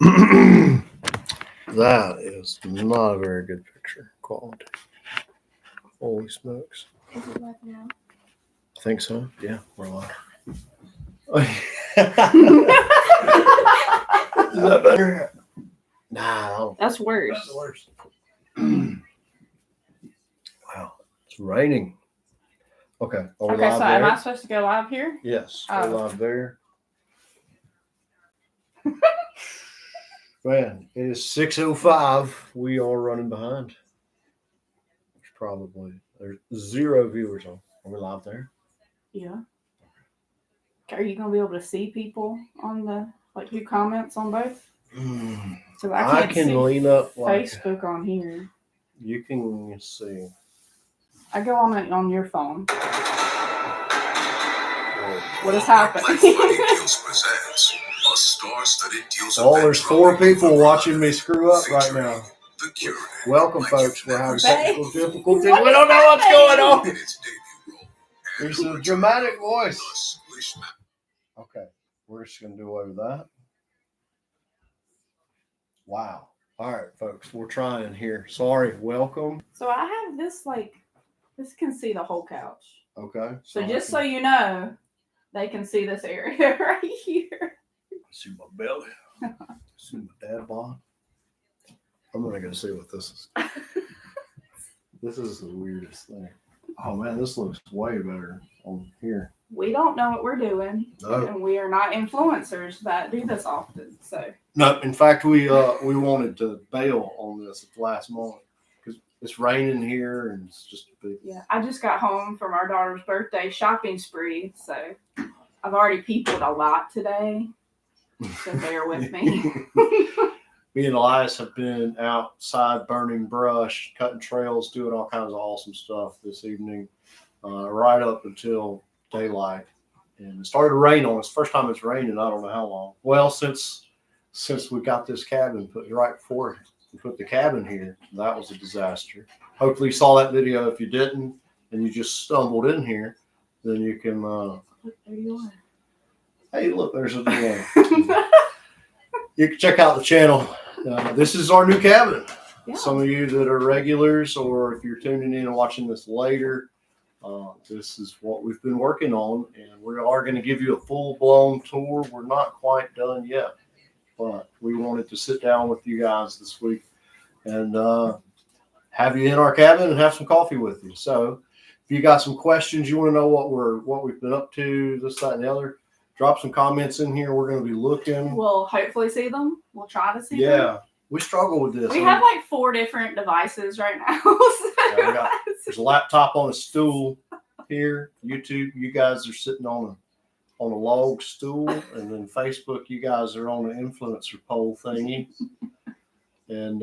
That is not a very good picture quality. Holy smokes. Is it live now? I think so. Yeah, we're live. Is that better? No. That's worse. That's worse. Wow. It's raining. Okay. Are we Okay, live so there? am I supposed to go live here? Yes. Oh. We're live there. Man, it is 6:05. We are running behind. There's 0 viewers on. Are we live there? Yeah. Are you gonna be able to see people on the who comments on both? Because I can't can see lean up like Facebook on here. you can see. I go on your phone. What is happening? Oh, there's 4 people watching me screw up right now. Welcome, folks. We're having technical difficulties. We don't know what's going on. There's a dramatic voice. Okay, we're just going to do away with that. Wow. All right, folks, we're trying here. Sorry, welcome. So I have this, this can see the whole couch. Okay. So just so you know, they can see this area right here. See my belly. See my dad bod. I'm going to go see what this is. This is the weirdest thing. Oh, man, this looks way better on here. We don't know what we're doing. No. And we are not influencers that do this often. So no, in fact, we wanted to bail on this at the last moment because it's raining here and it's just a big. Yeah, I just got home from our daughter's birthday shopping spree, so I've already peopled a lot today. So bear with me. Me and Elias have been outside burning brush, cutting trails, doing all kinds of awesome stuff this evening, right up until daylight. And it started to rain on us. First time it's rained in I don't know how long. Well, since we got this cabin put right before we put the cabin here, that was a disaster. Hopefully you saw that video. If you didn't and you just stumbled in here, then you can Look, there you are. Hey, look, there's a new one. You can check out the channel. This is our new cabin. Yeah. Some of you that are regulars, or if you're tuning in and watching this later, this is what we've been working on, and we are going to give you a full-blown tour. We're not quite done yet, but we wanted to sit down with you guys this week and have you in our cabin and have some coffee with you. So if you got some questions, you want to know what we've been up to, this, that, and the other, drop some comments in here. We're going to be looking. We'll hopefully see them. We'll try to see them. Yeah, we struggle with this. We have 4 different devices right now. Yeah, there's a laptop on a stool here. YouTube, you guys are sitting on a log stool, and then Facebook, you guys are on an influencer poll thingy. And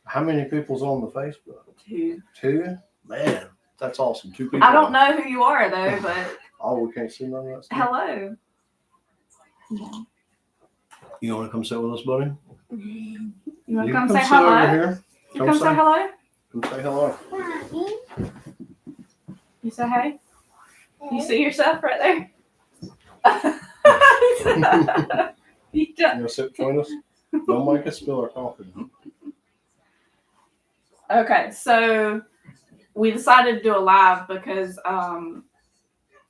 how many people's on the Facebook? 2. 2? Man, that's awesome. 2 people. I don't know who you are though, but oh, we can't see none of that stuff. hello. You want to come sit with us, buddy? You want to come can say sit hello? over here. You come say hello? Come say hello. You say hey? You see yourself right there? You You want to sit between us? Don't make us spill our coffee. Okay, so we decided to do a live because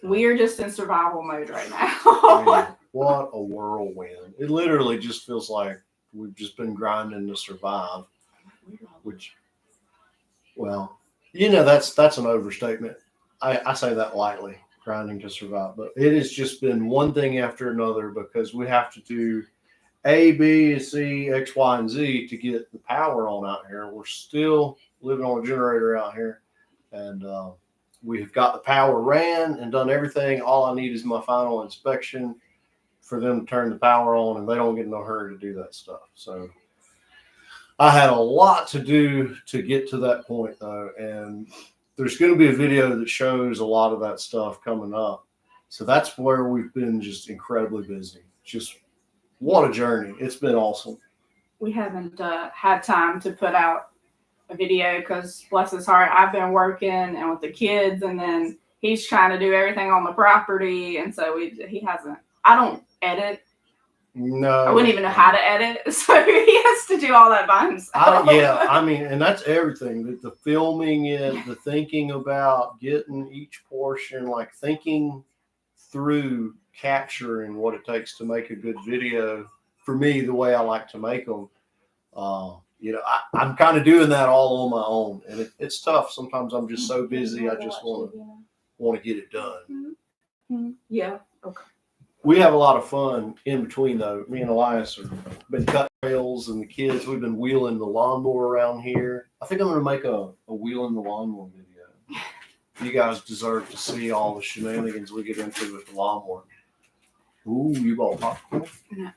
we are just in survival mode right now. Man, what a whirlwind. It literally just feels like we've just been grinding to survive, which, well, that's an overstatement. I say that lightly, grinding to survive, but it has just been one thing after another because we have to do A, B, C, X, Y, and Z to get the power on out here. We're still living on a generator out here, and we've got the power ran and done everything. All I need is my final inspection for them to turn the power on, and they don't get in no hurry to do that stuff. So I had a lot to do to get to that point, though, and there's going to be a video that shows a lot of that stuff coming up. So that's where we've been just incredibly busy. Just what a journey. It's been awesome. We haven't had time to put out a video because, bless his heart, I've been working and with the kids, and then he's trying to do everything on the property, and so he hasn't. I don't edit No, I wouldn't even know how to edit, so he has to do all that by himself. I mean, and that's everything. The filming it, the thinking about getting each portion, like thinking through capturing what it takes to make a good video. For me, the way I like to make them, I'm kind of doing that all on my own, and it's tough. Sometimes I'm just so busy, I just want to get it done. Mm-hmm. Yeah. Okay. We have a lot of fun in between though. Me and Elias have been cutting trails, and the kids, we've been wheeling the lawnmower around here. I think I'm going to make a wheeling the lawnmower video. You guys deserve to see all the shenanigans we get into with the lawnmower. Ooh, you bought popcorn?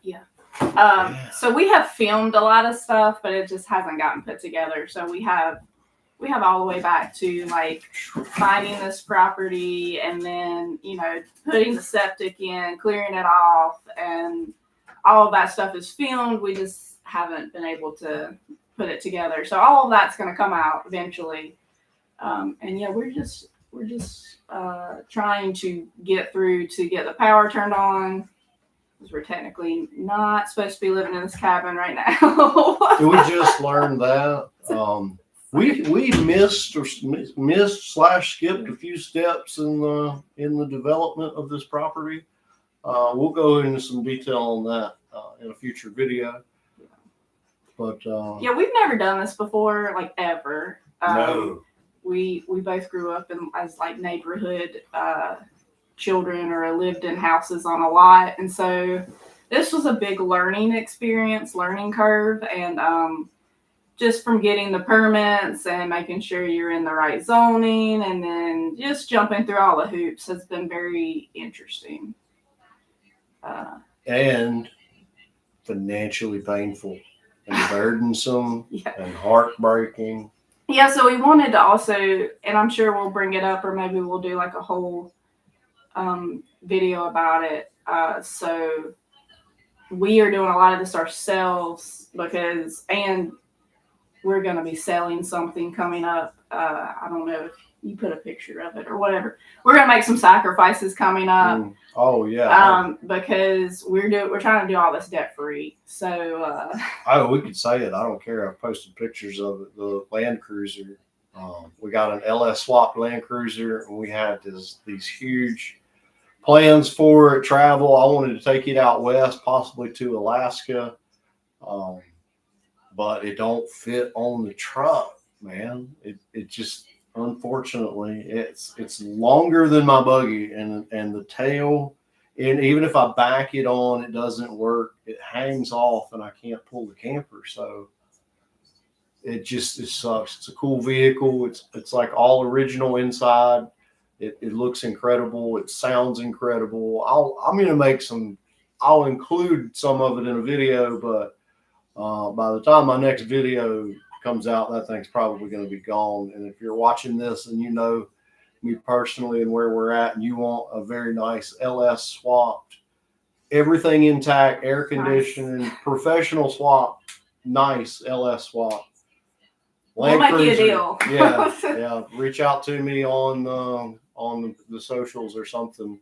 Yeah. So we have filmed a lot of stuff, but it just hasn't gotten put together. So we have all the way back to like finding this property and then, putting the septic in, clearing it off, and all of that stuff is filmed. We just haven't been able to put it together. So all of that's going to come out eventually. And yeah, we're just trying to get through to get the power turned on, because we're technically not supposed to be living in this cabin right now. We just learned that. We missed / skipped a few steps in the development of this property. We'll go into some detail on that in a future video. But yeah, we've never done this before, like ever. No. We both grew up as like neighborhood children, or lived in houses on a lot, and so this was a big learning curve, and just from getting the permits and making sure you're in the right zoning, and then just jumping through all the hoops has been very interesting. And financially painful and burdensome. Yeah. And heartbreaking. Yeah, so we wanted to also, and I'm sure we'll bring it up, or maybe we'll do like a whole video about it. So we are doing a lot of this ourselves and we're going to be selling something coming up. I don't know if you put a picture of it or whatever. We're going to make some sacrifices coming up. Oh yeah. Because we're trying to do all this debt free. So we could say it. I don't care. I've posted pictures of it. The Land Cruiser. We got an LS swapped Land Cruiser, and we had these huge plans for it. Travel. I wanted to take it out west, possibly to Alaska. But it don't fit on the truck, man. It just, unfortunately, it's longer than my buggy, and the tail, and even if I back it on, it doesn't work. It hangs off, and I can't pull the camper. So it sucks. It's a cool vehicle. It's like all original inside. It looks incredible. It sounds incredible. I'll include some of it in a video, but by the time my next video comes out, that thing's probably going to be gone. And if you're watching this and you know me personally and where we're at, and you want a very nice LS swapped, everything intact, air conditioning, nice. Professional swap, nice LS swap. We'll make you a deal. Yeah. Reach out to me on the socials or something.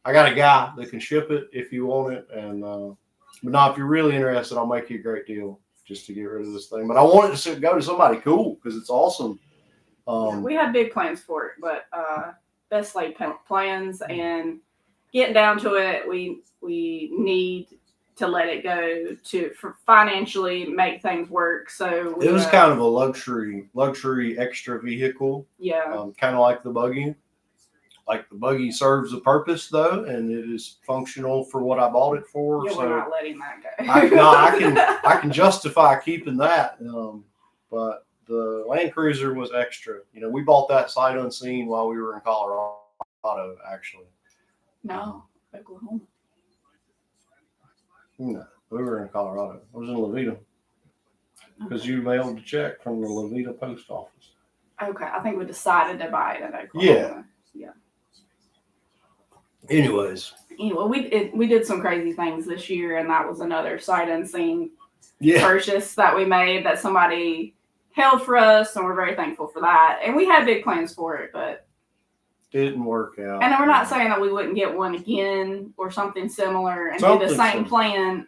I got a guy that can ship it if you want it, and but now, if you're really interested, I'll make you a great deal just to get rid of this thing. But I want it to go to somebody cool because it's awesome. We had big plans for it, but best laid plans, and getting down to it, we need to let it go for financially make things work. So it was kind of a luxury extra vehicle. Yeah. Kind of like the buggy. Like the buggy serves a purpose though, and it is functional for what I bought it for. Yeah, so we're not letting that go. I can justify keeping that. But the Land Cruiser was extra. We bought that sight unseen while we were in Colorado, actually. No, Oklahoma. No, we were in Colorado. I was in Levita because you mailed the check from the Levita post office. Okay, I think we decided to buy it in Oklahoma. Yeah. Anyway, we did some crazy things this year, and that was another sight unseen purchase that we made that somebody held for us, and we're very thankful for that. And we had big plans for it, but Didn't work out. And we're not saying that we wouldn't get one again or something similar and do Something the same similar. plan.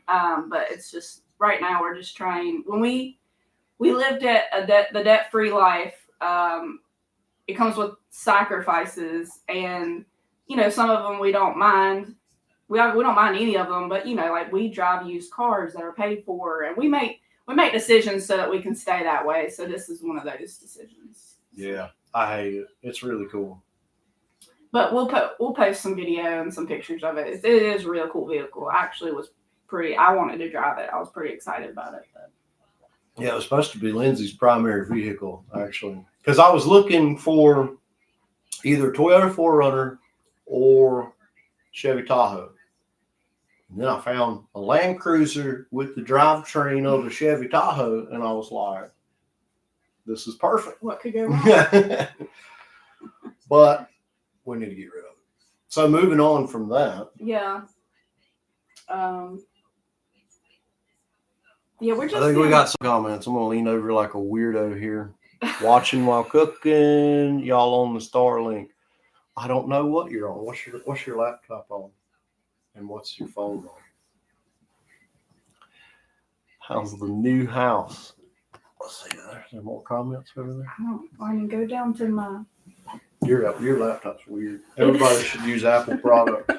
But it's just right now we're just trying. When we lived at the debt-free life, it comes with sacrifices, and some of them we don't mind. We don't mind any of them, but like we drive used cars that are paid for, and we make decisions so that we can stay that way. So this is one of those decisions. Yeah, I hate it. It's really cool. But we'll post some video and some pictures of it. It is a real cool vehicle. I wanted to drive it. I was pretty excited about it. But. Yeah, it was supposed to be Lindsay's primary vehicle, actually. Because I was looking for either Toyota 4Runner or Chevy Tahoe. And then I found a Land Cruiser with the drivetrain of a Chevy Tahoe, and I was like, this is perfect. What could go wrong? But we need to get rid of it. So moving on from that. Yeah. Yeah, we're just. I think we got some comments. I'm gonna lean over like a weirdo here, watching while cooking. Y'all on the Starlink. I don't know what you're on. What's your laptop on? And what's your phone on? How's the new house? Let's see. Are there more comments over there? I can go down to my. Your laptop's weird. Everybody should use Apple products.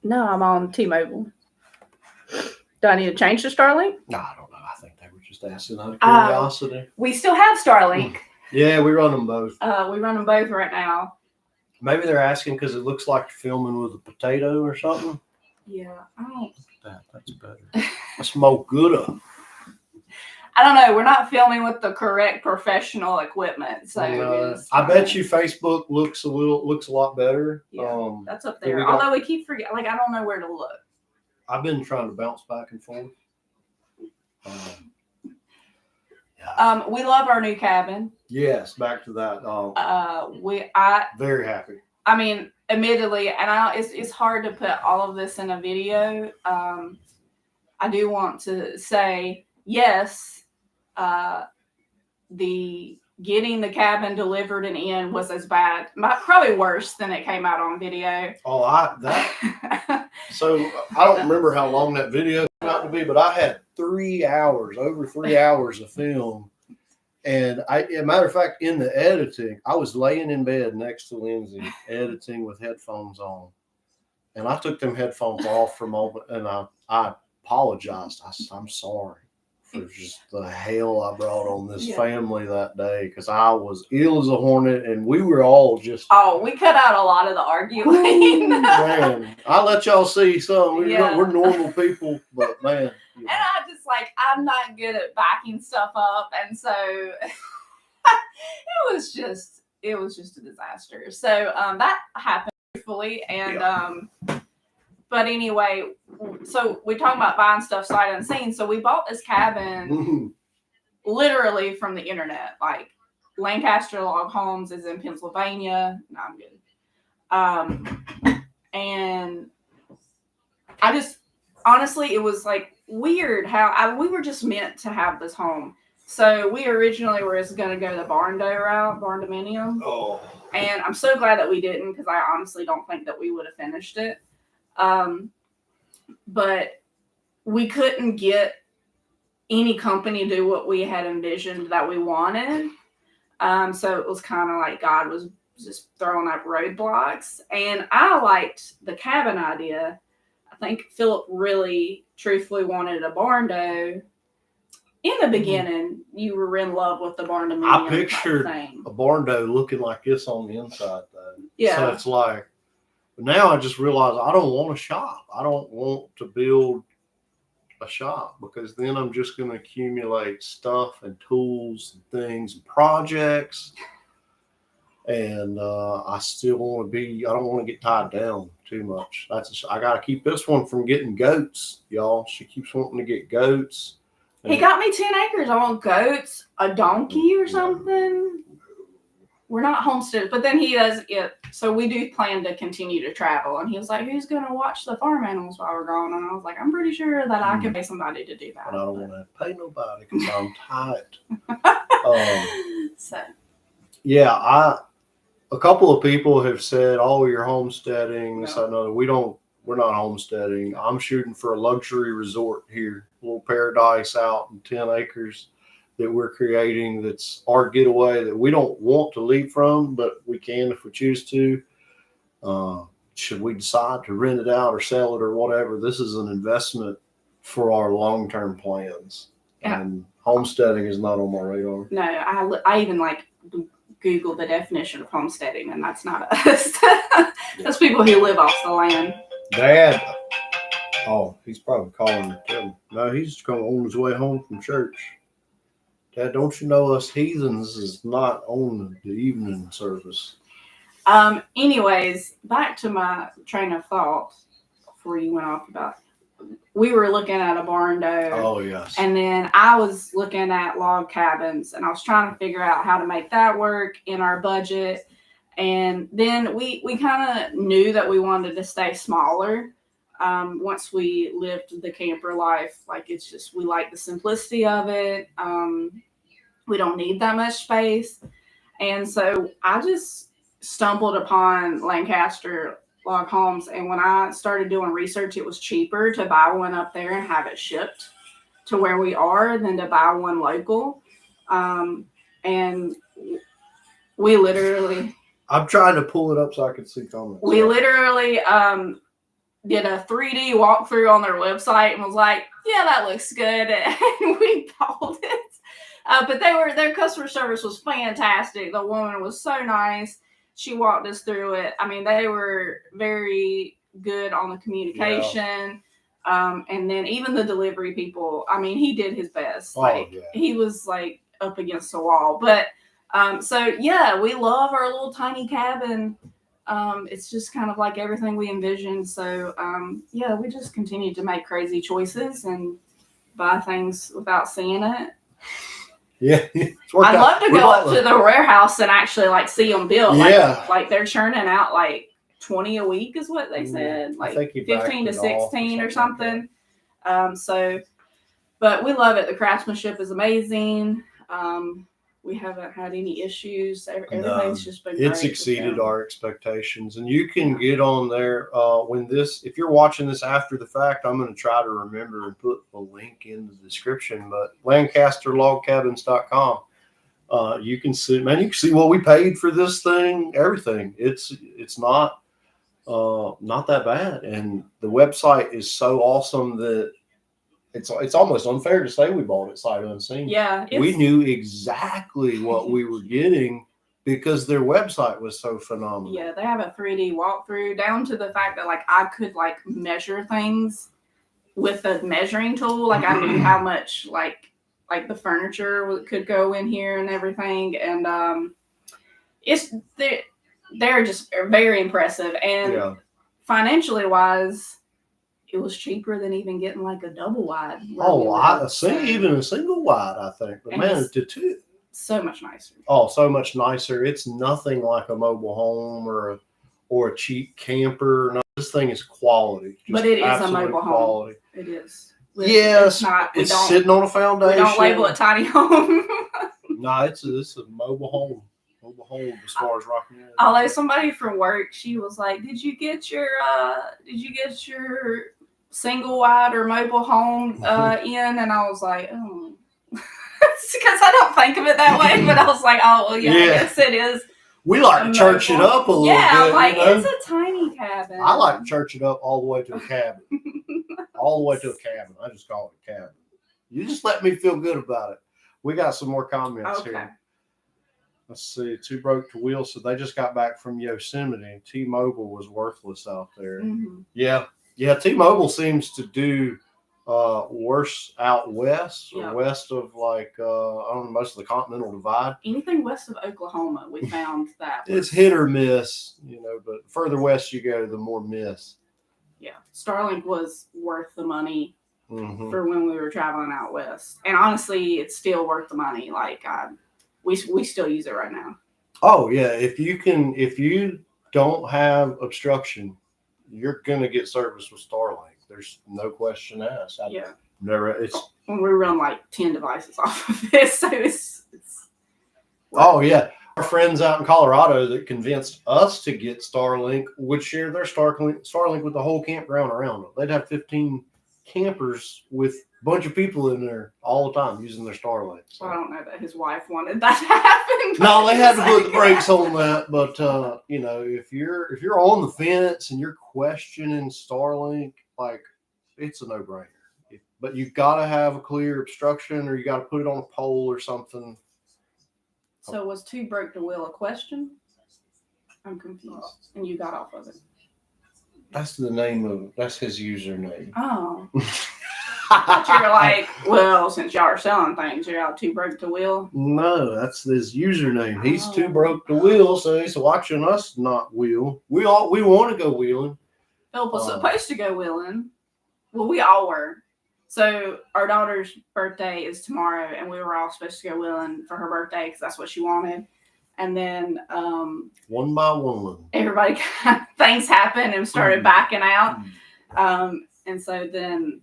No, I'm on T-Mobile. Do I need to change to Starlink? No, I don't know. I think they were just asking out of curiosity. We still have Starlink. Yeah, we run them both. We run them both right now. Maybe they're asking because it looks like you're filming with a potato or something. Yeah, I don't. That's better. That's more good. I don't know. We're not filming with the correct professional equipment, so I bet you Facebook looks a lot better. Yeah, that's up there. Although we keep forgetting, I don't know where to look. I've been trying to bounce back and forth. We love our new cabin. Yes, back to that. Very happy. I mean, admittedly, and it's hard to put all of this in a video. I do want to say yes. The getting the cabin delivered and in was as bad, probably worse than it came out on video. So I don't remember how long that video came out to be, but I had over 3 hours of film. And as a matter of fact, in the editing, I was laying in bed next to Lindsay, editing with headphones on. And I took them headphones off for a moment, and I apologized. I'm sorry for just the hell I brought on this family that day, because I was ill as a hornet, and we were all just... Oh, we cut out a lot of the arguing. Man, I let y'all see something. We're normal people, but man... And I just I'm not good at backing stuff up, and so it was just a disaster. So that happened fully, and but anyway, so we talk about buying stuff sight unseen. So we bought this cabin literally from the internet. Like Lancaster Log Homes is in Pennsylvania. No, I'm good. And I just honestly, it was weird how we were just meant to have this home. So we originally were just going to go the barn dominium. Oh. And I'm so glad that we didn't, because I honestly don't think that we would have finished it. But we couldn't get any company to do what we had envisioned that we wanted. So it was kind of like God was just throwing up roadblocks. And I liked the cabin idea. I think Philip really truthfully wanted a barn dough. In the beginning, you were in love with the barn dominium. I pictured a barn dough looking like this on the inside, though. Yeah. So it's like, now I just realize I don't want a shop. I don't want to build a shop, because then I'm just going to accumulate stuff and tools and things and projects. And I still want to I don't want to get tied down too much. I got to keep this one from getting goats, y'all. She keeps wanting to get goats. He got me 10 acres. I want goats, a donkey or something. We're not homesteaders, but then he does it. So we do plan to continue to travel. And he was like, who's going to watch the farm animals while we're gone? And I was like, I'm pretty sure that I can pay somebody to do that. But I don't want to pay nobody because I'm tight. Yeah, a couple of people have said, "Oh, you're homesteading." No. So no, we're not homesteading. I'm shooting for a luxury resort here, a little paradise out in 10 acres that we're creating. That's our getaway that we don't want to leave from, but we can if we choose to. Should we decide to rent it out or sell it or whatever? This is an investment for our long-term plans, Yeah. and homesteading is not on my radar. No, I even like Google the definition of homesteading, and that's not us. That's people who live off the land. Dad, oh, he's probably calling to tell me. No, he's on his way home from church. Dad, don't you know us heathens is not on the evening service? Anyways, back to my train of thought before you went off about. We were looking at a barn dough. Oh, yes. And then I was looking at log cabins, and I was trying to figure out how to make that work in our budget. And then we kind of knew that we wanted to stay smaller. Once we lived the camper life, like it's just, we like the simplicity of it. We don't need that much space. And so I just stumbled upon Lancaster log homes, and when I started doing research, it was cheaper to buy one up there and have it shipped to where we are than to buy one local. And we literally, I'm trying to pull it up so I can see comments. we literally did a 3D walkthrough on their website and was like, yeah, that looks good, and we bought it. But their customer service was fantastic. The woman was so nice. She walked us through it. I mean, they were very good on the communication. Yeah. And then even the delivery people, I mean, he did his best. He was like up against the wall. But so yeah, we love our little tiny cabin. It's just kind of like everything we envisioned. So yeah, we just continue to make crazy choices and buy things without seeing it. Yeah, I'd love to go up to the warehouse and actually like see them build. Yeah, like they're churning out like 20 a week is what they said, like 15 to 16 or something. So, but we love it. The craftsmanship is amazing. We haven't had any issues. Everything's just been great. It's exceeded our expectations. And you can get on there if you're watching this after the fact, I'm going to try to remember and put a link in the description, but LancasterLogCabins.com. You can see what we paid for this thing, everything. It's not that bad. And the website is so awesome that it's almost unfair to say we bought it sight unseen. Yeah. We knew exactly what we were getting because their website was so phenomenal. Yeah, they have a 3D walkthrough down to the fact that like I could like measure things with a measuring tool. Like I knew how much like the furniture could go in here and everything. And they're just very impressive. And financially wise, it was cheaper than even getting like a double wide. Even a single wide, I think. But man, so much nicer. Oh, so much nicer. It's nothing like a mobile home or a cheap camper. No, this thing is quality. But it is a mobile quality. Home. It is. Yes, it's sitting on a foundation. We don't label it tiny home. No, it's a mobile home. Mobile home as far as rocking in. Although somebody from work, she was like, "Did you get your single wide or mobile home in?" And I was like, "Oh," because I don't think of it that way. But I was like, "Oh, well, yeah. I guess it is." We like to church it up a little bit. Yeah, like it's a tiny cabin. I like to church it up all the way to a cabin. All the way to a cabin. I just call it a cabin. You just let me feel good about it. We got some more comments here. Let's see. Too broke to wheel. So they just got back from Yosemite. T-Mobile was worthless out there. Mm-hmm. Yeah. T-Mobile seems to do worse out west or west of like I don't know, most of the Continental Divide. Anything west of Oklahoma, we found that it's hit or miss, but further west you go, the more miss. Yeah, Starlink was worth the money for when we were traveling out west, and honestly, it's still worth the money. Like we still use it right now. Oh yeah, if you don't have obstruction, you're gonna get service with Starlink. There's no question asked. When we run like 10 devices off of this, so it's. Oh yeah. Our friends out in Colorado that convinced us to get Starlink would share their Starlink with the whole campground around them. They'd have 15 campers with a bunch of people in there all the time using their Starlink. So. Well, I don't know that his wife wanted that to happen. No, they had to put the brakes on that. But you know, if you're on the fence and you're questioning Starlink, like it's a no-brainer. But you've got to have a clear obstruction, or you got to put it on a pole or something. So was too broke to will a question? I'm confused. And you got off of it. That's the name of that's his username. Oh. But you're like, well, since y'all are selling things, you're all too broke to will. No, that's his username. He's too broke to wheel, so he's watching us not wheel. We want to go wheeling. Philip was supposed to go wheeling. Well, we all were. So our daughter's birthday is tomorrow, and we were all supposed to go wheeling for her birthday because that's what she wanted. And then one by one, everybody things happened and started backing out. And so then,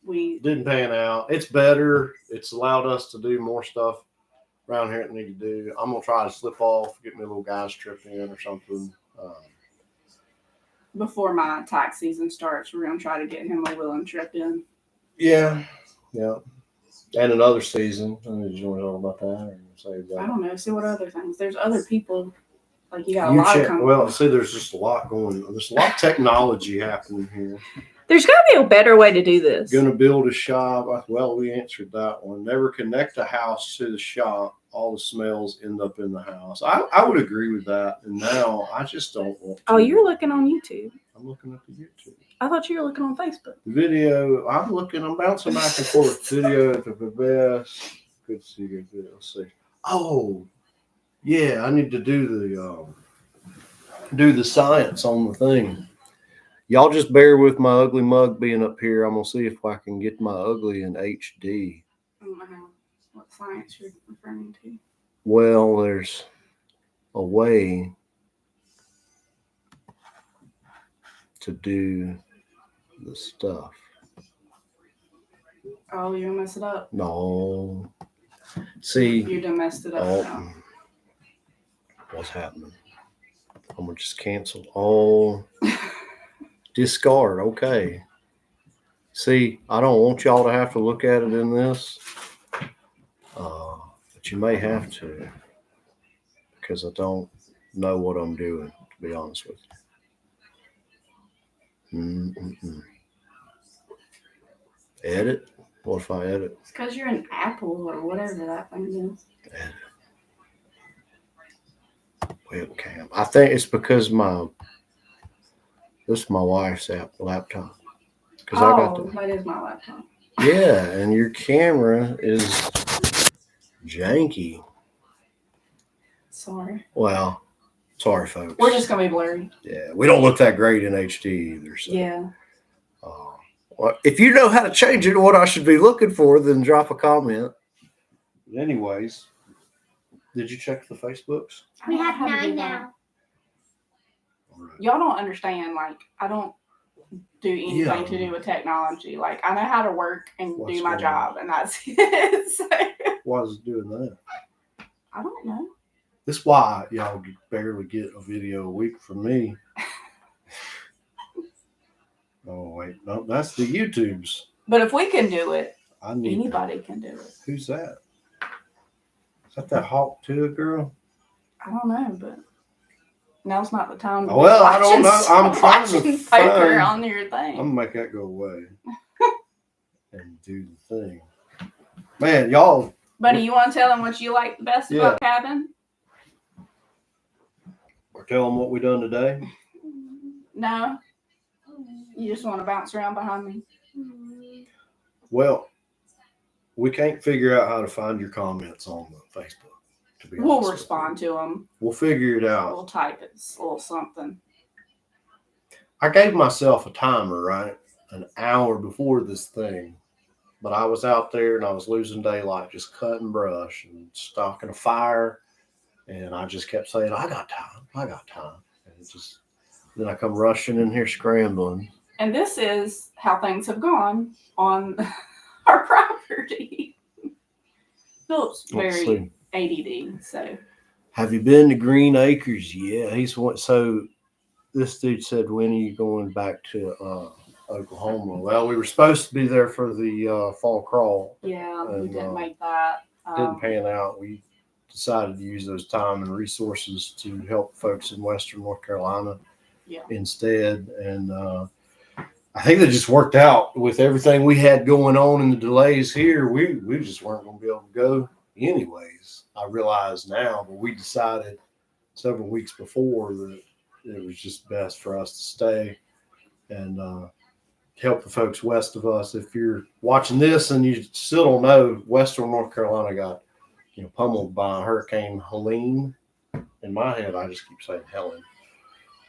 we didn't pan out. It's better. It's allowed us to do more stuff around here that we need to do. I'm gonna try to slip off, get me a little guys trip in or something. Before my tax season starts, we're gonna try to get him a wheeling trip in. Yeah. And another season. Did you want to talk about that? Or say that? I don't know. See what other things. There's other people. Like you got a lot of companies. Well, see, there's just a lot going on. There's a lot of technology happening here. There's got to be a better way to do this. Going to build a shop. Well, we answered that one. Never connect a house to the shop. All the smells end up in the house. I would agree with that. And now I just don't want to. Oh, you're looking on YouTube. I'm looking at the YouTube. I thought you were looking on Facebook. Video. I'm bouncing back and forth. Video at the best. Good to see your video. Let's see. Oh, yeah. I need to do the science on the thing. Y'all just bear with my ugly mug being up here. I'm gonna see if I can get my ugly in HD. I don't know what science you're referring to. Well, there's a way to do the stuff. Oh, you're gonna mess it up? No. See. You done messed it up now. What's happening? I'm gonna just cancel all. Discard. Okay. See, I don't want y'all to have to look at it in this. But you may have to. Because I don't know what I'm doing, to be honest with you. Edit? What if I edit? It's because you're an Apple or whatever that thing is. Edit. Webcam. I think it's because this is my wife's laptop. That is my laptop. Yeah, and your camera is janky. Sorry. Well, sorry, folks. We're just going to be blurry. Yeah, we don't look that great in HD either. So. Yeah. Well, if you know how to change it, what I should be looking for, then drop a comment. Anyways, did you check the Facebooks? We have 9 now. Y'all don't understand. Like, I don't do anything to do with technology. Like, I know how to work and do my job, and that's it. So. Why is it doing that? I don't know. That's why y'all barely get a video a week from me. Oh, wait. No, that's the YouTubes. But if we can do it, anybody can do it. Who's that? Is that Hawk Tuah girl? I don't know, but now's not the time to I don't know. I'm trying to find on your thing. I'm gonna make that go away and do the thing. Man, y'all. Buddy, you want to tell them what you like the best about cabin? Or tell them what we done today? No. You just want to bounce around behind me? Well, we can't figure out how to find your comments on the Facebook. We'll respond to them. We'll figure it out. We'll type it, a little something. I gave myself a timer, right? An hour before this thing. But I was out there and I was losing daylight, just cutting brush and stalking a fire. And I just kept saying, I got time. And it just, then I come rushing in here scrambling. And this is how things have gone on our property. Philip's very ADD. So, have you been to Green Acres? Yeah, he's one. So this dude said, when are you going back to Oklahoma? Well, we were supposed to be there for the fall crawl. yeah, we And, didn't make that. Didn't pan out. We decided to use those time and resources to help folks in Western North Carolina instead. And I think that just worked out with everything we had going on and the delays here. We just weren't going to be able to go anyways. I realize now, but we decided several weeks before that it was just best for us to stay and help the folks west of us. If you're watching this and you still don't know, Western North Carolina got pummeled by Hurricane Helene. In my head, I just keep saying Helen.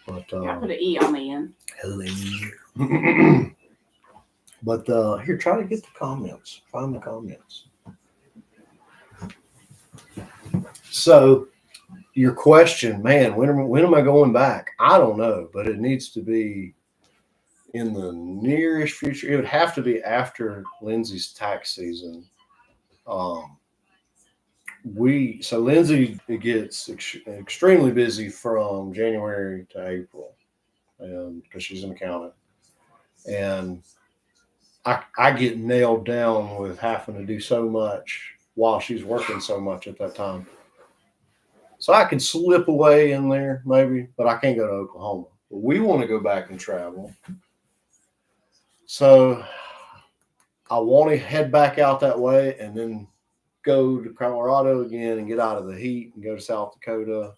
But I put an E on the end. Helene. But here, try to get the comments. Find the comments. So your question, man, when am I going back? I don't know, but it needs to be in the nearest future. It would have to be after Lindsay's tax season. So Lindsay gets extremely busy from January to April, and because she's an accountant, and I get nailed down with having to do so much while she's working so much at that time. So I can slip away in there maybe, but I can't go to Oklahoma. But we want to go back and travel. So I want to head back out that way and then go to Colorado again and get out of the heat and go to South Dakota,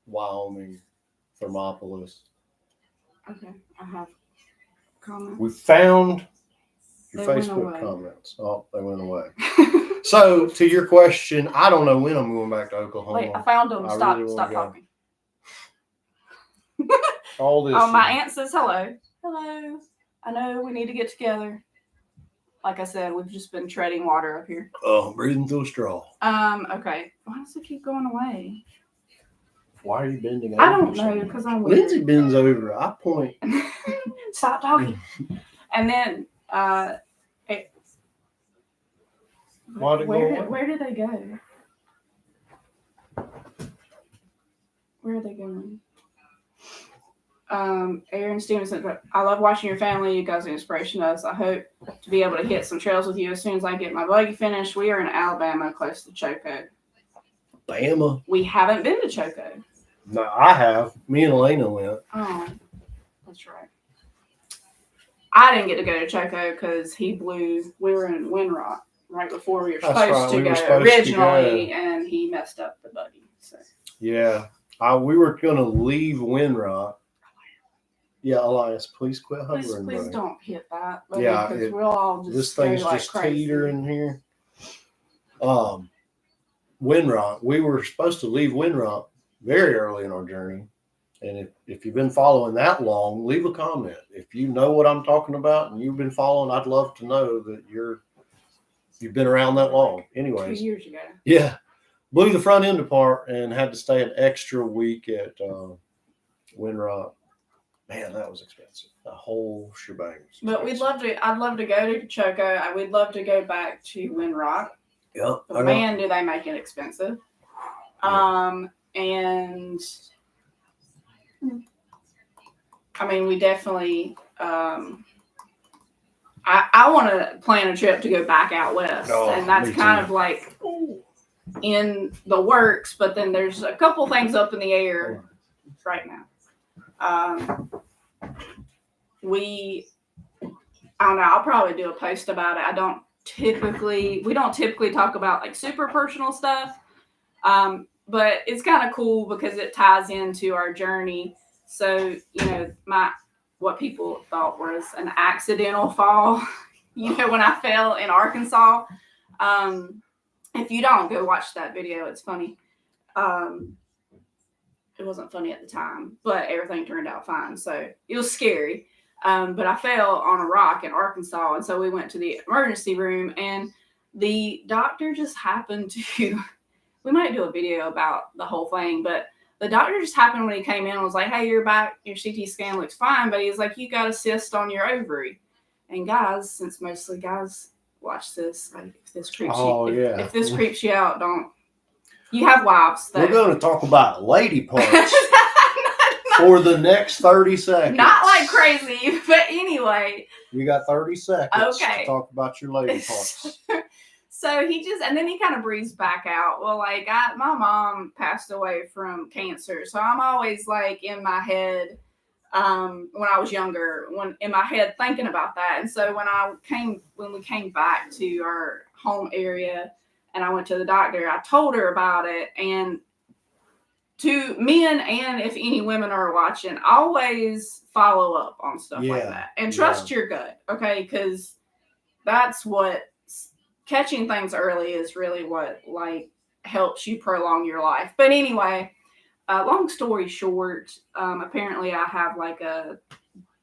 Wyoming, Thermopolis. Okay, I have comments. We found your Facebook comments. Oh, they went away. So to your question, I don't know when I'm going back to Oklahoma. Wait, I found them. Stop talking. All this. Oh, my aunt says hello. Hello. I know we need to get together. Like I said, we've just been treading water up here. Oh, breathing through a straw. Okay. Why does it keep going away? Why are you bending over? I don't know, because I'm weird. Lindsay bends over. I point. Stop talking. And then, where did they go? Where are they going? Aaron Stevenson, I love watching your family. You guys are inspiration to us. I hope to be able to hit some trails with you as soon as I get my buggy finished. We are in Alabama, close to Choco. Bama. We haven't been to Choco. No, I have. Me and Elena went. Oh, that's right. I didn't get to go to Choco because we were in Windrock right before we were supposed to go originally, and he messed up the buggy. So. Yeah. We were going to leave Windrock. Yeah, Elias, please quit hovering. Please don't hit that. Yeah, because we'll all just this thing's like just crazy. teetering here. Windrock. We were supposed to leave Windrock very early in our journey. And if you've been following that long, leave a comment. If you know what I'm talking about and you've been following, I'd love to know that you've been around that long. Anyways. 2 years ago. Yeah. Blew the front end apart and had to stay an extra week at Windrock. Man, that was expensive. The whole shebang. But I'd love to go to Choco. We'd love to go back to Windrock. Yep. But man, do they make it expensive. And I mean, we definitely I want to plan a trip to go back out west. And that's kind of like in the works, but then there's a couple things up in the air right now. I don't know, I'll probably do a post about it. We don't typically talk about like super personal stuff. But it's kind of cool because it ties into our journey. So, what people thought was an accidental fall, when I fell in Arkansas. If you don't, go watch that video. It's funny. It wasn't funny at the time, but everything turned out fine. So it was scary. But I fell on a rock in Arkansas. And so we went to the emergency room and the doctor just happened to, we might do a video about the whole thing, but the doctor just happened when he came in and was like, hey, your CT scan looks fine. But he's like, you got a cyst on your ovary. And guys, since mostly guys watch this, like if this creeps you out, don't. You have wives. We're going to talk about lady parts for the next 30 seconds. Not like crazy, but anyway. You got 30 seconds to talk about your lady parts. So and then he kind of breathes back out. Well, like my mom passed away from cancer. So I'm always like in my head, when I was younger, in my head thinking about that. And so when we came back to our home area and I went to the doctor, I told her about it. And to men, and if any women are watching, always follow up on stuff like that and trust your gut. Okay. Because that's what catching things early is really what like helps you prolong your life. But anyway, long story short, apparently I have like a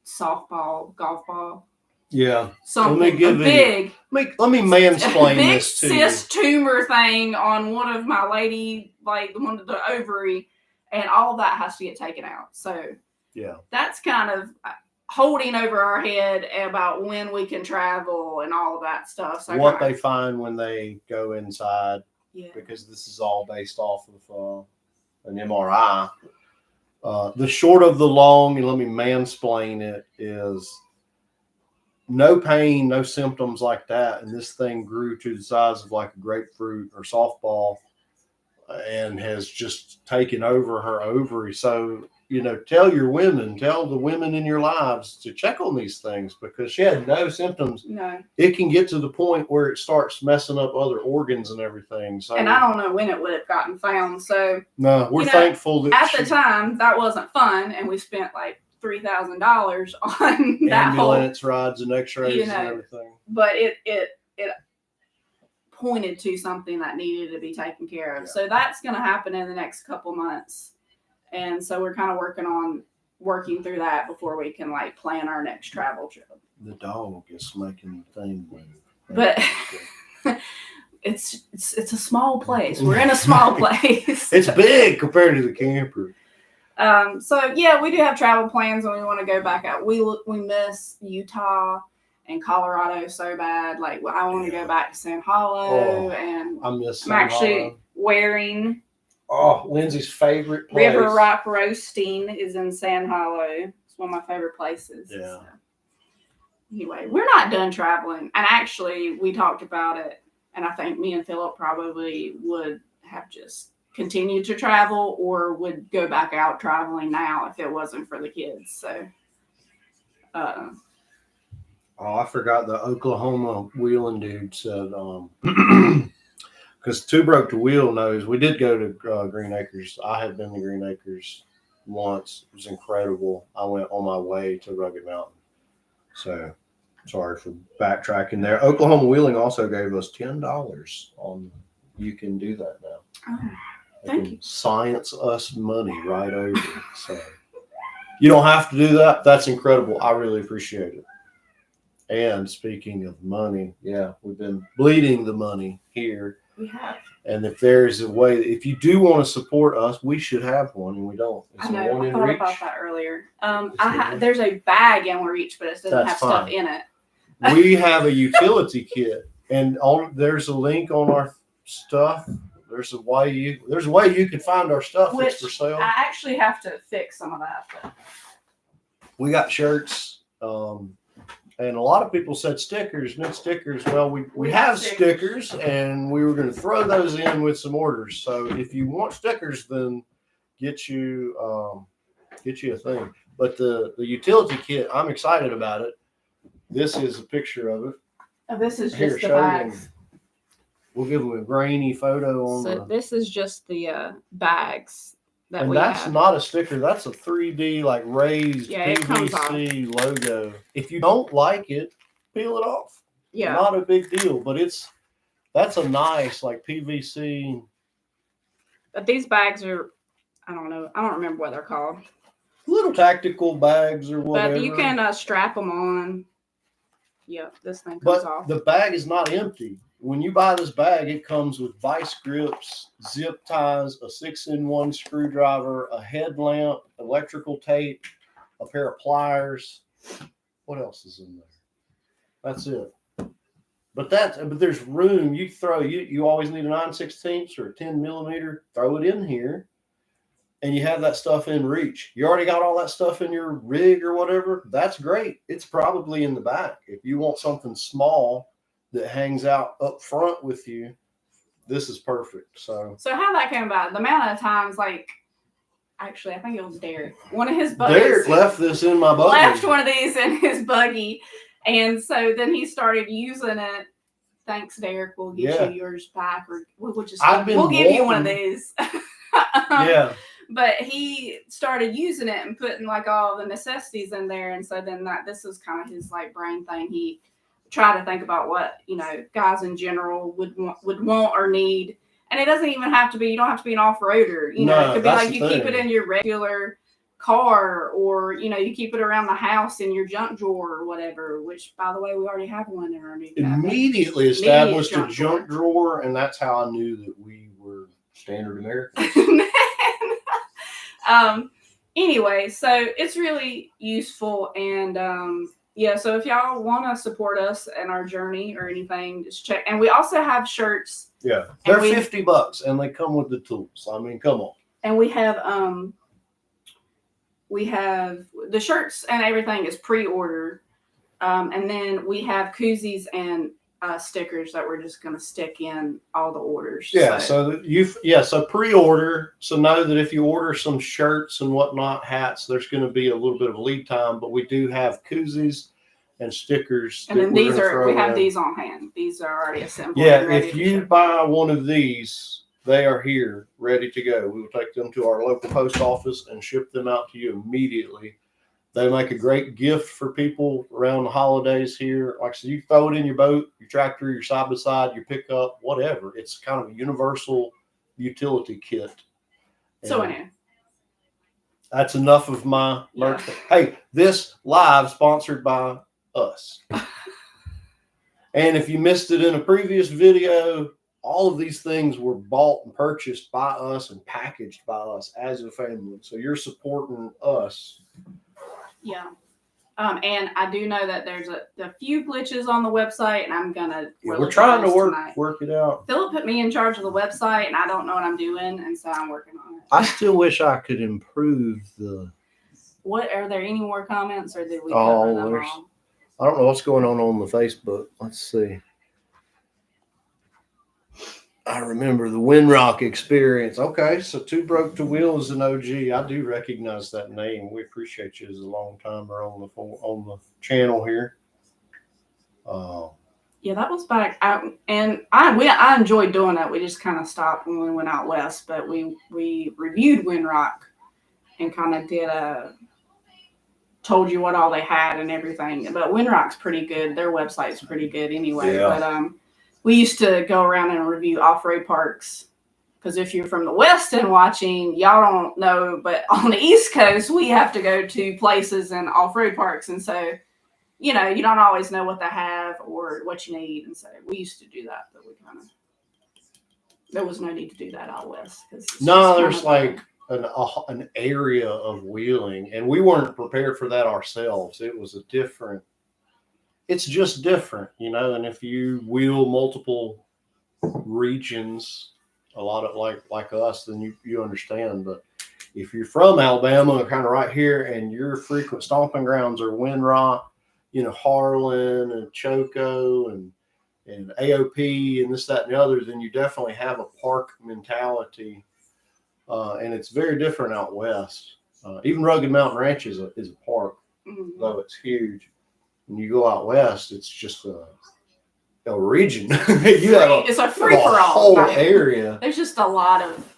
softball, golf ball. Yeah. Something let me mansplain big this to cyst you. tumor thing on one of my one of the ovary, and all of that has to get taken out. So yeah, that's kind of holding over our head about when we can travel and all of that stuff. So what they find when they go inside, because this is all based off of an MRI. The short of the long, and let me mansplain it, is no pain, no symptoms like that. And this thing grew to the size of like a grapefruit or softball and has just taken over her ovary. So, tell the women in your lives to check on these things, because she had no symptoms. No. It can get to the point where it starts messing up other organs and everything. So, and I don't know when it would have gotten found. So no, we're thankful that at the time that wasn't fun, and we spent like $3,000 on that ambulance rides and X-rays and everything. But it pointed to something that needed to be taken care of. Yeah. So that's going to happen in the next couple months. And so we're kind of working through that before we can like plan our next travel trip. The dog is making the thing move. But it's a small place. We're in a small place. It's big compared to the camper. So yeah, we do have travel plans and we want to go back out. We miss Utah and Colorado so bad. Like I want to go back to San Hollow, and I'm actually wearing Lindsay's favorite place. River Rock Roasting is in San Hollow. It's one of my favorite places. Yeah. So. Anyway, we're not done traveling, and actually we talked about it, and I think me and Philip probably would have just continued to travel or would go back out traveling now if it wasn't for the kids. So I forgot the Oklahoma wheeling dude said, because Two Broke to Wheel knows, we did go to Green Acres. I had been to Green Acres once. It was incredible. I went on my way to Rugged Mountain. So sorry for backtracking there. Oklahoma Wheeling also gave us $10 on, you can do that now. Oh, thank you. Science us money right over. So you don't have to do that. That's incredible. I really appreciate it. And speaking of money, we've been bleeding the money here. We have. And if there's a way, if you do want to support us, we should have one, and we don't. I know. I thought about that earlier. There's a bag in Reach, but it doesn't have stuff in it. We have a utility kit, and there's a link on our stuff. There's a way you can find our stuff. Which it's for sale. I actually have to fix some of that. But. We got shirts. And a lot of people said stickers, no stickers. Well, we have stickers, and we were going to throw those in with some orders. So if you want stickers, then get you a thing. But the utility kit, I'm excited about it. This is a picture of it. Oh, this is just the bags. We'll give them a grainy photo on. So this is just the bags. And that's not a sticker. That's a 3D like raised PVC logo. If you don't like it, peel it off. Yeah, not a big deal. But that's a nice like PVC. But these bags are, I don't know. I don't remember what they're called. Little tactical bags or whatever. But you can strap them on. Yeah, this thing comes off. The bag is not empty. When you buy this bag, it comes with vice grips, zip ties, a 6-in-1 screwdriver, a headlamp, electrical tape, a pair of pliers. What else is in there? That's it. But there's room. You always need a 9/16 or a 10 millimeter. Throw it in here, and you have that stuff in reach. You already got all that stuff in your rig or whatever. That's great. It's probably in the back. If you want something small that hangs out up front with you, this is perfect. So how that came about? The amount of times, like, actually, I think it was Derek. One of his buddies. Derek left this in my buggy. Left one of these in his buggy. And so then he started using it. Thanks, Derek. We'll get you yours back, or we'll give you one of these. Yeah. But he started using it and putting like all the necessities in there, and so then this was kind of his like brain thing. He tried to think about what guys in general would want or need, and it doesn't even have to be. You don't have to be an off-roader. It could be like you keep it in your regular car, or you keep it around the house in your junk drawer or whatever, which by the way we already have one in our new cabinet. Immediately established a junk drawer, and that's how I knew that we were standard Americans. Anyway, so it's really useful, and so if y'all want to support us in our journey or anything, just check. And we also have shirts. Yeah, they're $50 and they come with the tools. I mean, come on. And we have the shirts and everything is pre-ordered. And then we have koozies and stickers that we're just going to stick in all the orders. Yeah. So pre-order. So know that if you order some shirts and whatnot, hats, there's going to be a little bit of a lead time, but we do have koozies and stickers. And then we have these on hand. These are already assembled. Yeah. If you buy one of these, they are here ready to go. We will take them to our local post office and ship them out to you immediately. They make a great gift for people around the holidays here. Like I said, you throw it in your boat, your tractor, your side-by-side, your pickup, whatever. It's kind of a universal utility kit. So anyway. That's enough of my merch. Hey, this live sponsored by us. And if you missed it in a previous video, all of these things were bought and purchased by us and packaged by us as a family. So you're supporting us. Yeah. And I do know that there's a few glitches on the website, and I'm gonna. We're trying to work it out. Philip put me in charge of the website, and I don't know what I'm doing, and so I'm working on it. I still wish I could improve the. What are there any more comments, or did we cover them all? I don't know what's going on the Facebook. Let's see. I remember the Windrock experience. Okay, so Two Broke to Wheel is an OG. I do recognize that name. We appreciate you as a long timer on the channel here. Yeah, that was back out, and I enjoyed doing that. We just kind of stopped when we went out west, but we reviewed Windrock and kind of told you what all they had and everything. But Windrock's pretty good. Their website's pretty good anyway. Yeah. But we used to go around and review off-road parks, because if you're from the West and watching, y'all don't know, but on the East Coast, we have to go to places and off-road parks. And so, you don't always know what they have or what you need. And so we used to do that, but there was no need to do that out West. No, there's like an area of wheeling, and we weren't prepared for that ourselves. It was it's just different, and if you wheel multiple regions, a lot of like us, then you understand. But if you're from Alabama, kind of right here, and your frequent stomping grounds are Windrock, Harlan and Choco and AOP and this, that, and the other, then you definitely have a park mentality. And it's very different out west. Even Rugged Mountain Ranch is a park, though it's huge. When you go out west, it's just a region. It's a free-for-all whole area. There's just a lot of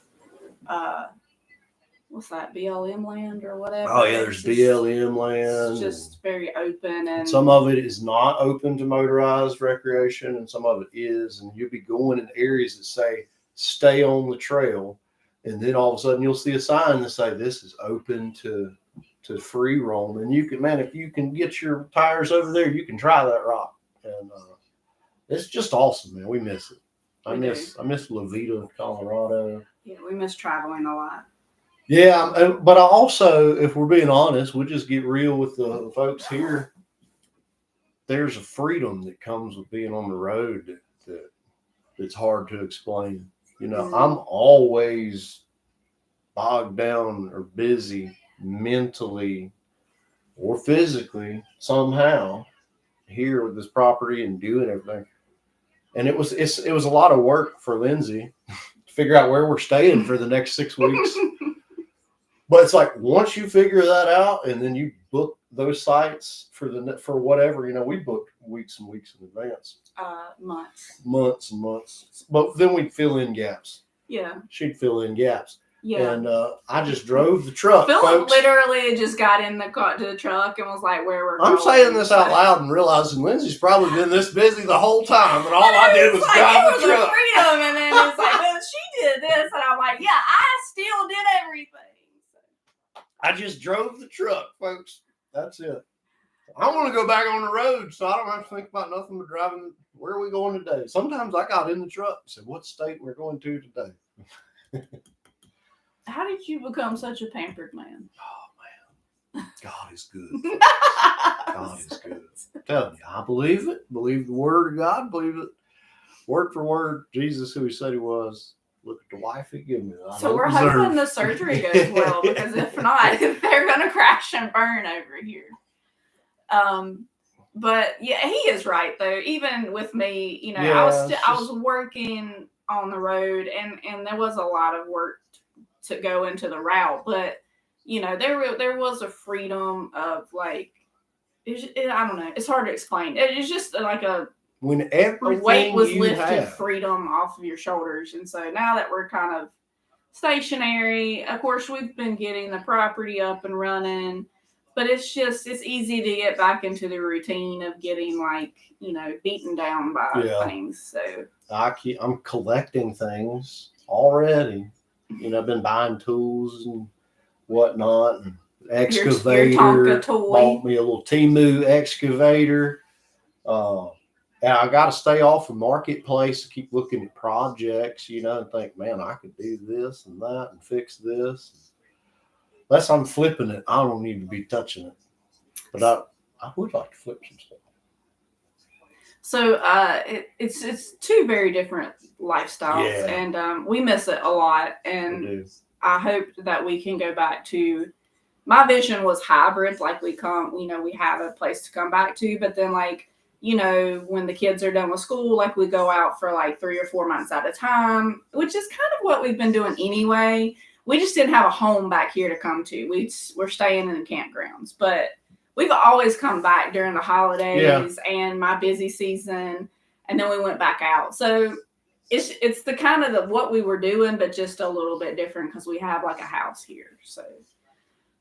what's that, BLM land or whatever. Oh yeah, there's BLM land. It's just very open, and some of it is not open to motorized recreation, and some of it is. And you'll be going in areas that say "Stay on the trail," and then all of a sudden you'll see a sign that say this is open to free roam. And you can, if you can get your tires over there, you can try that rock. And it's just awesome, man. We miss it. I miss Levita, Colorado. Yeah, we miss traveling a lot. Yeah, but I also, if we're being honest, we'll just get real with the folks here. there's a freedom that comes with being on the road that it's hard to explain. You know, I'm always bogged down or busy mentally or physically somehow here with this property and doing everything. And it was a lot of work for Lindsay to figure out where we're staying for the next 6 weeks. But it's like once you figure that out and then you book those sites for whatever, you know, we booked weeks and weeks in advance. Months and months. But then we'd fill in gaps. Yeah. She'd fill in gaps. Yeah. And I just drove the truck. Philip folks. literally just got in the truck and was like, "Where we're going." I'm saying this out loud and realizing Lindsay's probably been this busy the whole time, and all I did was drive the truck. Freedom, and then it's like, "Well, she did this," and I'm like, "Yeah, I still did everything." I just drove the truck, folks. That's it. I want to go back on the road, so I don't have to think about nothing but driving. Where are we going today? Sometimes I got in the truck and said, "What state we're going to today?" How did you become such a pampered man? Oh, man. God is good. God is good. I'm telling you, I believe it. Believe the word of God. Believe it word for word. Jesus, who he said he was. Look at the wife he gave me. So we're hoping the surgery goes well, because if not, they're going to crash and burn over here. But yeah, he is right though. Even with me, you know, Yeah, I was working on the road, and there was a lot of work to go into the route, but you know, there was a freedom of like, I don't know, it's hard to explain. It's just like when a weight was lifted, have. freedom off of your shoulders. And so now that we're kind of stationary, of course, we've been getting the property up and running, but it's easy to get back into the routine of getting like, you know, beaten down by things. So I'm collecting things already. You know, I've been buying tools and whatnot, and excavator. Your Tonka toy. Bought me a little Temu excavator. And I got to stay off the marketplace to keep looking at projects, you know, and think, man, I could do this and that and fix this. Unless I'm flipping it, I don't need to be touching it. But I would like to flip some stuff. So it's two very different lifestyles, and we miss it a lot. And I hope that we can go back to. My vision was hybrid, like we have a place to come back to, but then like, you know, when the kids are done with school, like we go out for like 3 or 4 months at a time, which is kind of what we've been doing anyway. We just didn't have a home back here to come to. We're staying in the campgrounds, but we've always come back during the holidays and my busy season, and then we went back out. So it's the kind of what we were doing, but just a little bit different because we have like a house here. So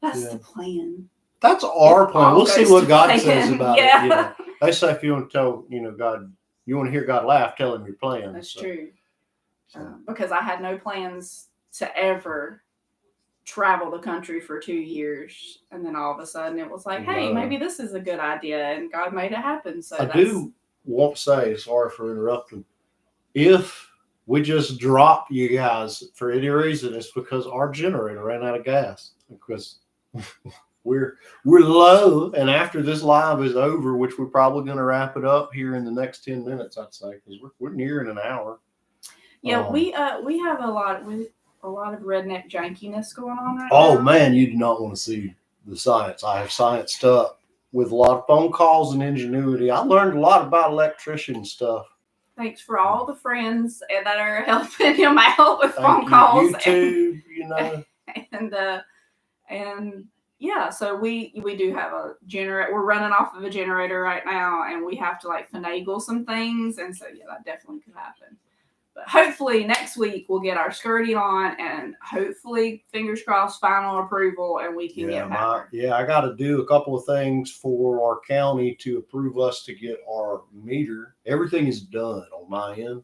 that's the plan. That's our plan. We'll see what God says about it. You know, they say if you want to tell, you know, God, you want to hear God laugh, tell him your plan. That's true. Because I had no plans to ever travel the country for 2 years, and then all of a sudden it was like, hey, maybe this is a good idea, and God made it happen. So I do want to say, sorry for interrupting, if we just drop you guys for any reason, it's because our generator ran out of gas, because we're low, and after this live is over, which we're probably going to wrap it up here in the next 10 minutes, I'd say, because we're nearing an hour. Yeah, we have a lot of redneck jankiness going on right now. Oh man, you do not want to see the science. I have scienced up with a lot of phone calls and ingenuity. I learned a lot about electrician stuff. Thanks for all the friends that are helping him out with phone calls. YouTube, you know. And yeah, so we do have a generator. We're running off of a generator right now, and we have to like finagle some things. And so yeah, that definitely could happen. But hopefully next week we'll get our skirting on, and hopefully, fingers crossed, final approval, and we can get back. I got to do a couple of things for our county to approve us to get our meter. Everything is done on my end.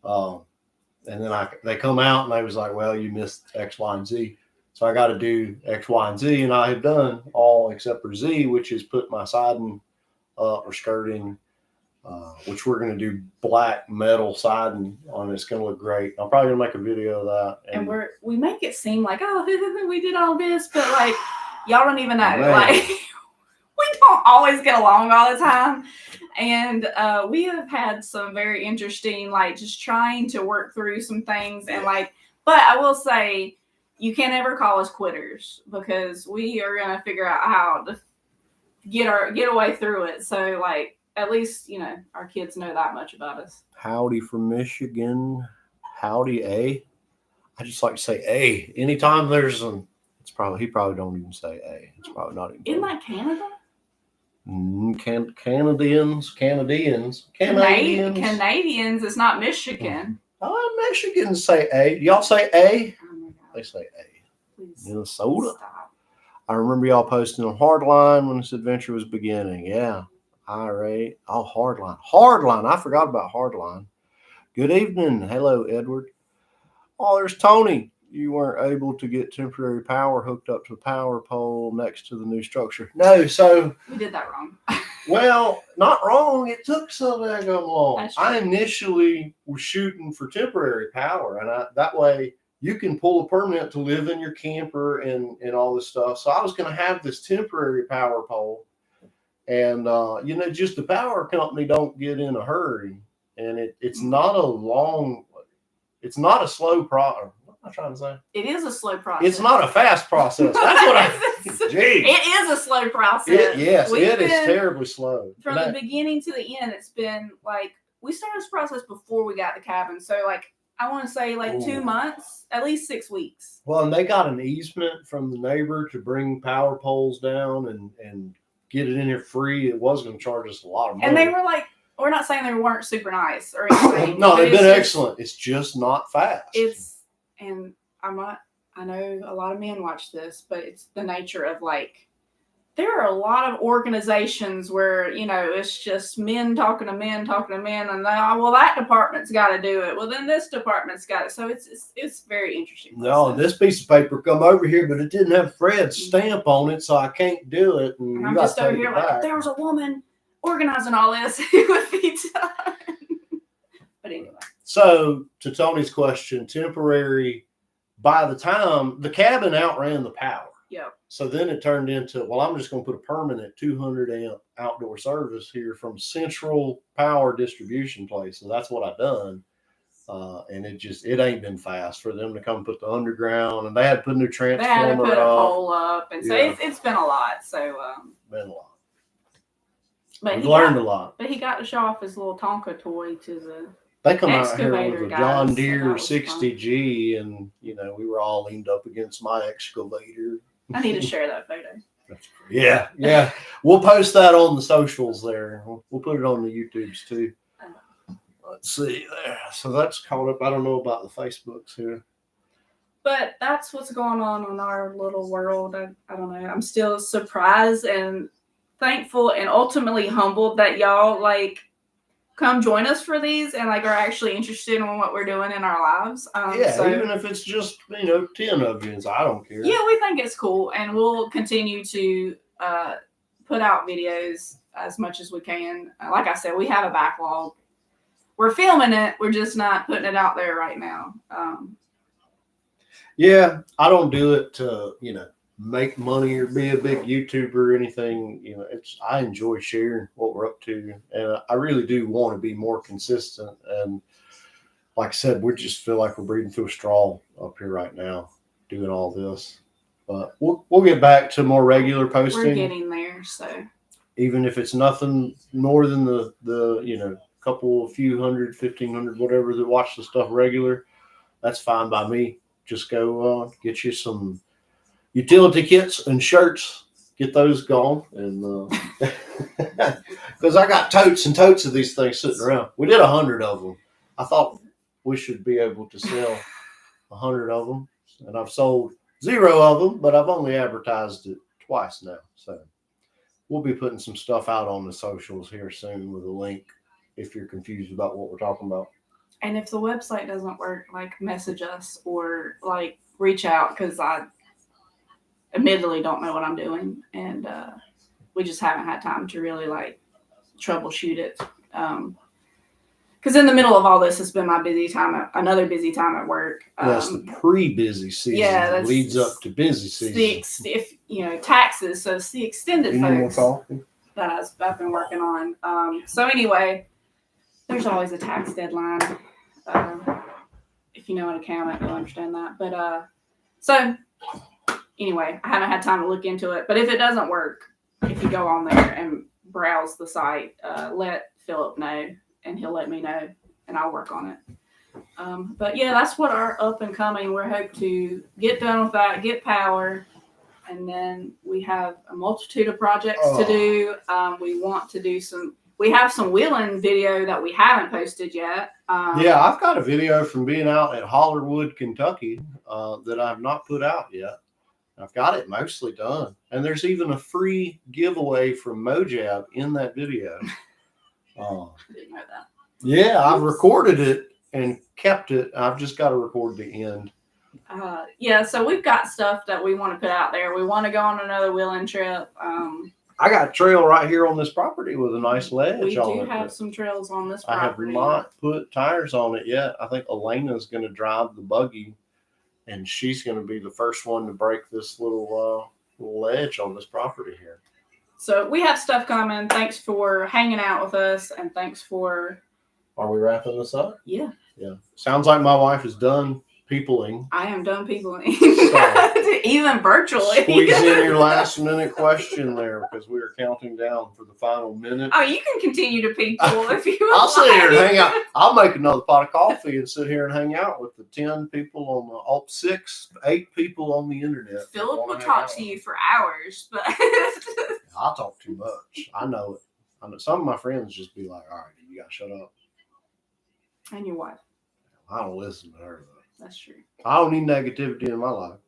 And then they come out and they was like, well, you missed X, Y, and Z. So I got to do X, Y, and Z, and I have done all except for Z, which is put my siding or skirting, which we're going to do black metal siding on. It's going to look great. I'm probably going to make a video of that. And we make it seem like, oh, we did all this, but like, y'all don't even know. Man. Like, we don't always get along all the time. And we have had some very interesting, like, just trying to work through some things. And, like, but I will say, you can't ever call us quitters because we are going to figure out how to get a way through it. So, like, at least, you know, our kids know that much about us. Howdy from Michigan. Howdy, A. I just like to say A. Anytime there's he probably don't even say A. It's probably not even. Isn't that Canada? Canadians. Canadians. It's not Michigan. Oh, Michigans say A. Y'all say A? Oh my God. They say A. Please Minnesota. stop. I remember y'all posting on Hardline when this adventure was beginning. Yeah. IRA. Oh, Hardline. Hardline. I forgot about Hardline. Good evening. Hello, Edward. Oh, there's Tony. You weren't able to get temporary power hooked up to the power pole next to the new structure. No, so. We did that wrong. Well, not wrong. It took so daggone long. That's true. I initially was shooting for temporary power, and that way you can pull a permit to live in your camper and all this stuff. So I was going to have this temporary power pole, and you know, just the power company don't get in a hurry, and it's not a slow process. What am I trying to say? It is a slow process. It's not a fast process. That's what I. Gee. It is a slow process. Yes, it is terribly slow. From the beginning to the end, it's been like we started this process before we got the cabin. So, like, I want to say like 2 months, at least 6 weeks. Well, and they got an easement from the neighbor to bring power poles down and get it in here free. It was going to charge us a lot of money. And they were like, we're not saying they weren't super nice or anything. No, they've been excellent. It's just not fast. And I know a lot of men watch this, but it's the nature of, like, there are a lot of organizations where, you know, it's just men talking to men, and well, that department's got to do it. Well, then this department's got it. So it's very interesting. No, this piece of paper come over here, but it didn't have Fred's stamp on it, so I can't do it. And I'm just over here like, if there was a woman organizing all this, it would be done. But anyway. So, to Tony's question, temporary, by the time the cabin outran the power. Yep. So then it turned into, well, I'm just going to put a permanent 200 amp outdoor service here from Central Power Distribution Place. So that's what I've done. And it ain't been fast for them to come put the underground, and they had to put a new transformer up. They had to put a pole up. And so it's been a lot. So, been a lot. But We've learned a lot. But he got to show off his little Tonka toy to the They come out here with a guys, John Deere 60G, and, you know, we were all leaned up against my excavator. I need to share that photo. Yeah. We'll post that on the socials there. We'll put it on the YouTubes too. Let's see there. So that's caught up. I don't know about the Facebooks here. But that's what's going on in our little world. I don't know. I'm still surprised and thankful and ultimately humbled that y'all, like, come join us for these and, like, are actually interested in what we're doing in our lives. Even if it's just, you know, 10 of you, I don't care. Yeah, we think it's cool, and we'll continue to put out videos as much as we can. Like I said, we have a backlog. We're filming it. We're just not putting it out there right now. Yeah, I don't do it to, you know, make money or be a big YouTuber or anything. You know, I enjoy sharing what we're up to, and I really do want to be more consistent. And like I said, we just feel like we're breathing through a straw up here right now doing all this. But we'll get back to more regular posting. We're getting there, so even if it's nothing more than the you know, a few hundred, 1,500, whatever, that watch the stuff regular, that's fine by me. Just go get you some utility kits and shirts. Get those going, and because I got totes and totes of these things sitting around. We did 100 of them. I thought we should be able to sell 100 of them, and I've sold 0 of them, but I've only advertised it twice now. So we'll be putting some stuff out on the socials here soon with a link if you're confused about what we're talking about. And if the website doesn't work, like, message us or, like, reach out, because I admittedly don't know what I'm doing, and we just haven't had time to really, like, troubleshoot it. Because in the middle of all this has been my another busy time at work. That's the pre-busy season. Yeah, that leads up to busy season. If you know, taxes, so it's the extended folks. that I've been working on. So anyway, there's always a tax deadline. If you know an accountant, you'll understand that. But so anyway, I haven't had time to look into it. But if it doesn't work, if you go on there and browse the site, let Philip know, and he'll let me know, and I'll work on it. But yeah, that's what our up and coming. We're hope to get done with that, get power, and then we have a multitude of projects to do. We want to do we have some wheeling video that we haven't posted yet. Yeah, I've got a video from being out at Hollerwood, Kentucky, that I've not put out yet. I've got it mostly done. And there's even a free giveaway from Mojab in that video. I didn't know that. Yeah, I've recorded it and kept it. I've just got to record the end. Yeah, so we've got stuff that we want to put out there. We want to go on another wheeling trip. I got a trail right here on this property with a nice ledge on it. We do have some trails on this property. I have not put tires on it yet. I think Elena's going to drive the buggy, and she's going to be the first one to break this little ledge on this property here. So we have stuff coming. Thanks for hanging out with us, and thanks for... Are we wrapping this up? Yeah. Yeah. Sounds like my wife is done peopling. I am done peopling. So, even virtually. Squeeze in your last minute question there, because we are counting down for the final minute. Oh, you can continue to people if you would. I'll sit here and hang out. I'll make another pot of coffee and sit here and hang out with the 10 people on the 8 people on the internet. Philip will talk to you for hours, but I'll talk too much. I know it. I know some of my friends just be like, "All right, you gotta shut up." And your wife. I don't listen to her though. That's true. I don't need negativity in my life.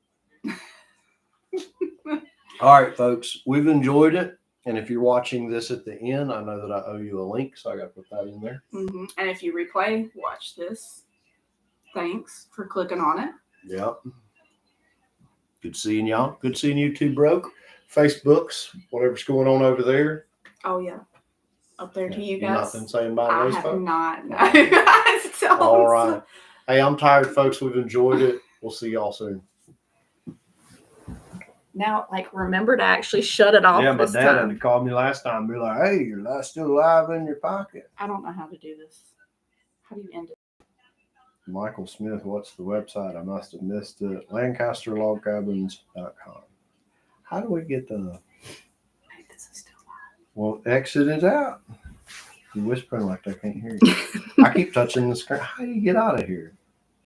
All right, folks, we've enjoyed it. And if you're watching this at the end, I know that I owe you a link, so I got to put that in there. Mm-hmm. And if you replay, watch this. Thanks for clicking on it. Yep. Good seeing y'all. Good seeing you two broke. Facebooks, whatever's going on over there. Oh, yeah. Up there to you guys. Nothing saying about those folks? I have not. No. All right. Hey, I'm tired, folks. We've enjoyed it. We'll see y'all soon. Now, remember to actually shut it off. Yeah, my dad had to call me last time and be like, "Hey, you're still alive in your pocket." I don't know how to do this. How do you end it? Michael Smith, what's the website? I must have missed it. LancasterLogCabins.com. How do we get the... Hey, this is still live. Well, exit it out. You're whispering like I can't hear you. I keep touching the screen. How do you get out of here?